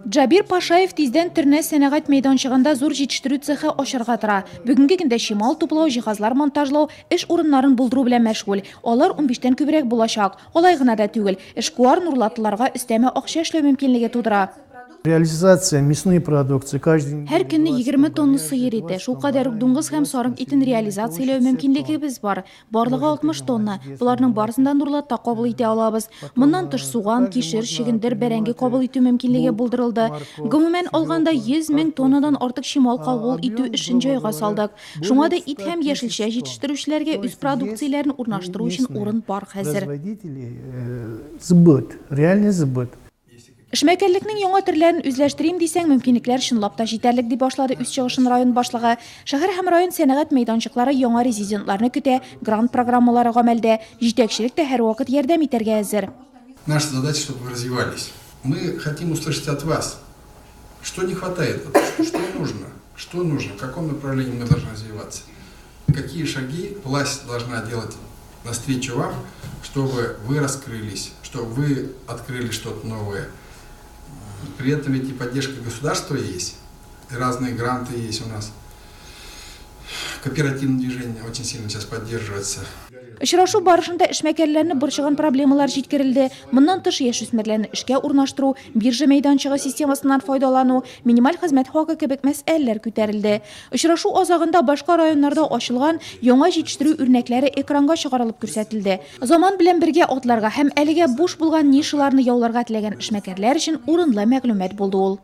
Джабир Пашаев тизден түрне сәнәгать мәйданчыгында зур җитештерү цехы ачарга тора. Бүгенге көндә чимал туплау, җиһазлар монтажлау, эш урыннарын булдыру белән мәшгуль. Алар 15тән күбрәк булачак. Алай гына да түгел. Эшкуар нурлатлыларга өстәмә акча эшләү мөмкинлеге тудыра. Реализация мясной продукции каждый день. Һәр көнне 20 тонна сыер ите, шул кадәр үк дуңгыз һәм сарык итен реализацияләү мөмкинлегебез бар. Барлыгы 60 тонна. Буларның барысында нурлатта кабул итә алабыз. Моннан тыш суган, кишер, чигендер, бәрәңге кабул итү мөмкинлеге булдырылды. Гомумән алганда 100 мең тоннадан артык чимал кабул итү эшен җайга салдык. Шуңа да ит һәм яшелчә җитештерүчеләргә үз продукцияләрен урнаштыру өчен урын бар хәзер. Сбыт, реальный сбыт. Эшмәкәрлекнең яңа төрләрен үзләштерим дисәң, мөмкинлекләр чынлап та җитәрлек дип башлады үз чыгышын район башлыгы. Шәһәр һәм район сәнәгать мәйданчыклары яңа резидентларны көтә, грант программалары гамәлдә, җитәкчелек тә һәр вакыт ярдәм итәргә әзер. Наша задача, чтобы вы развивались. Мы хотим услышать от вас, что не хватает, что нужно, в каком направлении мы должны развиваться, какие шаги власть должна делать навстречу вам, чтобы вы раскрылись, чтобы вы открыли что-то новое. При этом ведь и поддержка государства есть, и разные гранты есть у нас. Кооперативное движение очень сильно сейчас поддерживается. Очрашу барышында эшмәкәрләрне борчыган проблемалар җиткерелде. Моннан тыш яшүсмерләрне эшкә урнаштыру, биржа мәйданчыгы системасыннан файдалану, минималь хезмәт хакы кебек мәсьәләләр күтәрелде. Очрашу азагында башка районнарда ачылган яңа җитештерү үрнәкләре экранга чыгарылып күрсәтелде. Заман белән бергә атларга һәм әлегә буш булган нишаларны яуларга теләгән эшмәкәрләр өчен урынлы мәгълүмат булды ул.